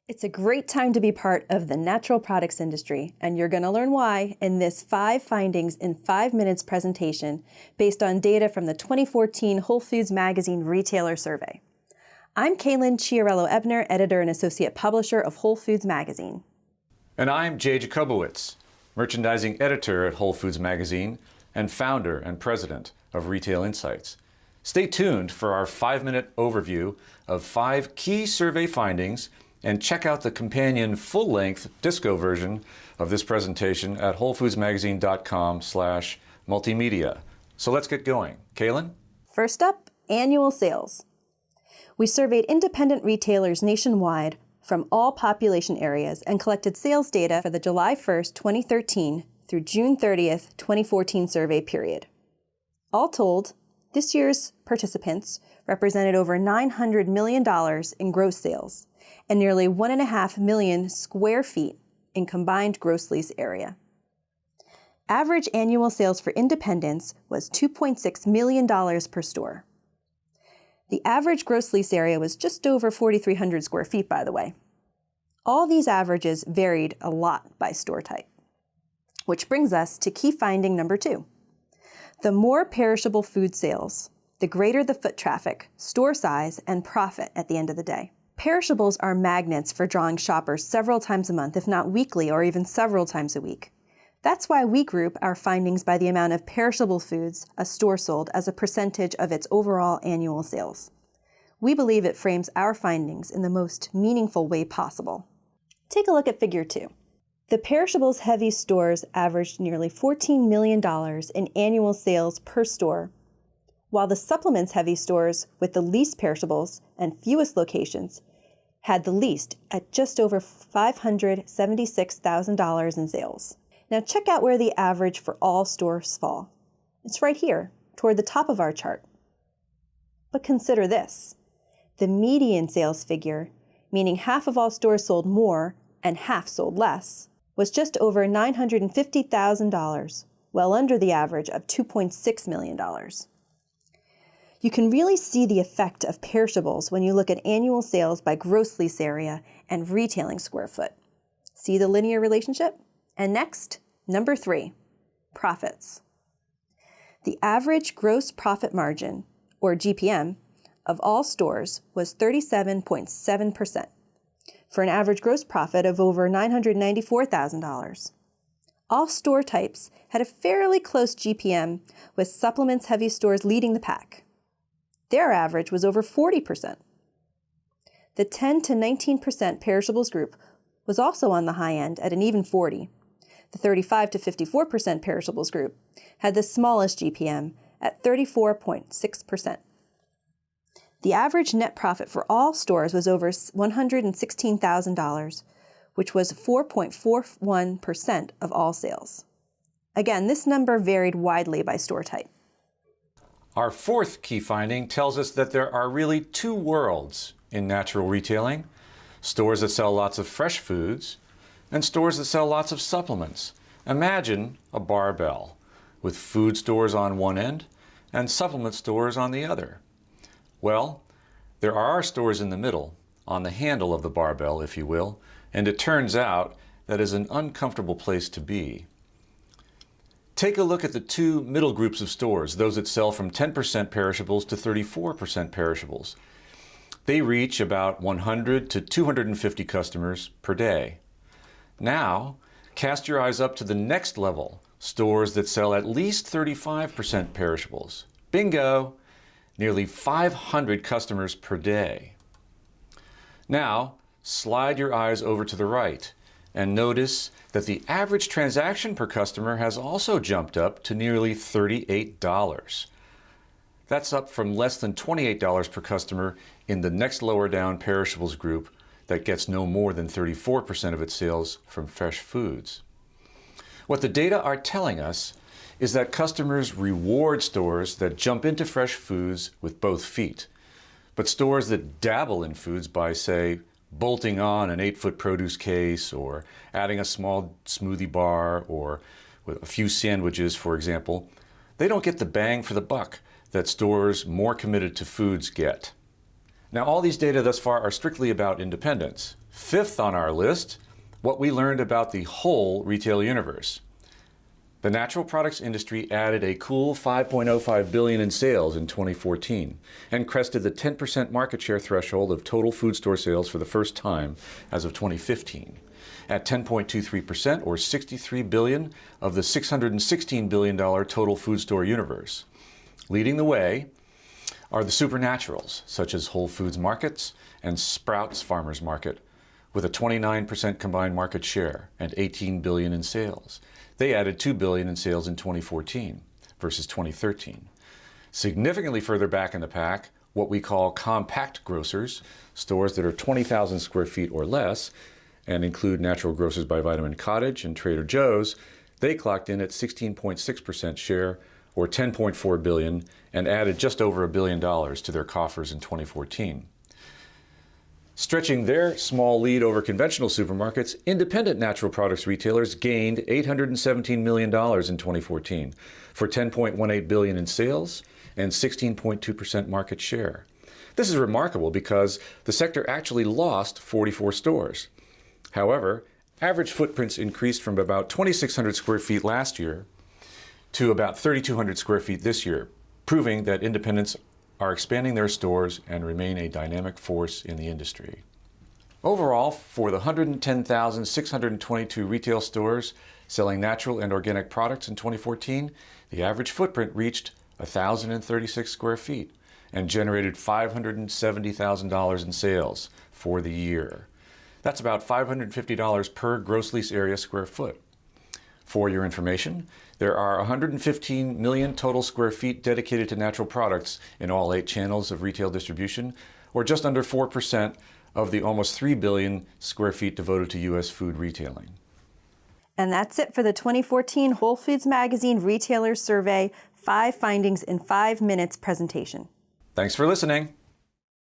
It's a great time to be part of the natural products industry, and you're going to learn why in this 5 findings in 5 minutes presentation based on data from the 2014 Whole Foods Magazine Retailer Survey. I'm Kaylin Chiarello-Ebner, editor and associate publisher of Whole Foods Magazine. And I'm Jay Jacobowitz, merchandising editor at Whole Foods Magazine and founder and president of Retail Insights. Stay tuned for our 5-minute overview of 5 key survey findings, and check out the companion full-length disco version of this presentation at wholefoodsmagazine.com/multimedia. So let's get going. Kaylin? First up, annual sales. We surveyed independent retailers nationwide from all population areas and collected sales data for the July 1st, 2013 through June 30th, 2014 survey period. All told, this year's participants represented over $900 million in gross sales and nearly 1.5 million square feet in combined gross lease area. Average annual sales for independents was $2.6 million per store. The average gross lease area was just over 4,300 square feet, by the way. All these averages varied a lot by store type. Which brings us to key finding number 2. The more perishable food sales, the greater the foot traffic, store size, and profit at the end of the day. Perishables are magnets for drawing shoppers several times a month, if not weekly or even several times a week. That's why we group our findings by the amount of perishable foods a store sold as a percentage of its overall annual sales. We believe it frames our findings in the most meaningful way possible. Take a look at Figure 2. The perishables heavy stores averaged nearly $14 million in annual sales per store, while the supplements heavy stores with the least perishables and fewest locations had the least at just over $576,000 in sales. Now check out where the average for all stores fall. It's right here, toward the top of our chart. But consider this. The median sales figure, meaning half of all stores sold more and half sold less, was just over $950,000, well under the average of $2.6 million. You can really see the effect of perishables when you look at annual sales by gross lease area and retailing square foot. See the linear relationship? And next, number 3, profits. The average gross profit margin, or GPM, of all stores was 37.7%, for an average gross profit of over $994,000. All store types had a fairly close GPM, with supplements heavy stores leading the pack. Their average was over 40%. The 10 to 19% perishables group was also on the high end at an even 40. The 35 to 54% perishables group had the smallest GPM at 34.6%. The average net profit for all stores was over $116,000, which was 4.41% of all sales. Again, this number varied widely by store type. Our 4th key finding tells us that there are really 2 worlds in natural retailing: stores that sell lots of fresh foods and stores that sell lots of supplements. Imagine a barbell with food stores on one end and supplement stores on the other. Well, there are stores in the middle, on the handle of the barbell, if you will, and it turns out that is an uncomfortable place to be. Take a look at the 2 middle groups of stores, those that sell from 10% perishables to 34% perishables. They reach about 100 to 250 customers per day. Now, cast your eyes up to the next level, stores that sell at least 35% perishables. Bingo! Nearly 500 customers per day. Now, slide your eyes over to the right and notice that the average transaction per customer has also jumped up to nearly $38. That's up from less than $28 per customer in the next lower down perishables group that gets no more than 34% of its sales from fresh foods. What the data are telling us is that customers reward stores that jump into fresh foods with both feet, but stores that dabble in foods by, say, bolting on an 8-foot produce case or adding a small smoothie bar or with a few sandwiches, for example, they don't get the bang for the buck that stores more committed to foods get. Now, all these data thus far are strictly about independents. Fifth on our list, what we learned about the whole retail universe. The natural products industry added a cool $5.05 billion in sales in 2014 and crested the 10% market share threshold of total food store sales for the first time as of 2015. At 10.23%, or $63 billion of the $616 billion total food store universe. Leading the way are the supernaturals, such as WholeFoods Markets and Sprouts Farmers Market, with a 29% combined market share and $18 billion in sales. They added $2 billion in sales in 2014 versus 2013. Significantly further back in the pack, what we call compact grocers, stores that are 20,000 square feet or less, and include Natural Grocers by Vitamin Cottage and Trader Joe's, they clocked in at 16.6% share, or $10.4 billion, and added just over $1 billion to their coffers in 2014. Stretching their small lead over conventional supermarkets, independent natural products retailers gained $817 million in 2014 for $10.18 billion in sales and 16.2% market share. This is remarkable because the sector actually lost 44 stores. However, average footprints increased from about 2,600 square feet last year to about 3,200 square feet this year, proving that independents are expanding their stores and remain a dynamic force in the industry. Overall, for the 110,622 retail stores selling natural and organic products in 2014, the average footprint reached 1,036 square feet and generated $570,000 in sales for the year. That's about $550 per gross lease area square foot. For your information, there are 115 million total square feet dedicated to natural products in all 8 channels of retail distribution, or just under 4% of the almost 3 billion square feet devoted to U.S. food retailing. And that's it for the 2014 Whole Foods Magazine Retailer Survey 5 Findings in 5 Minutes presentation. Thanks for listening.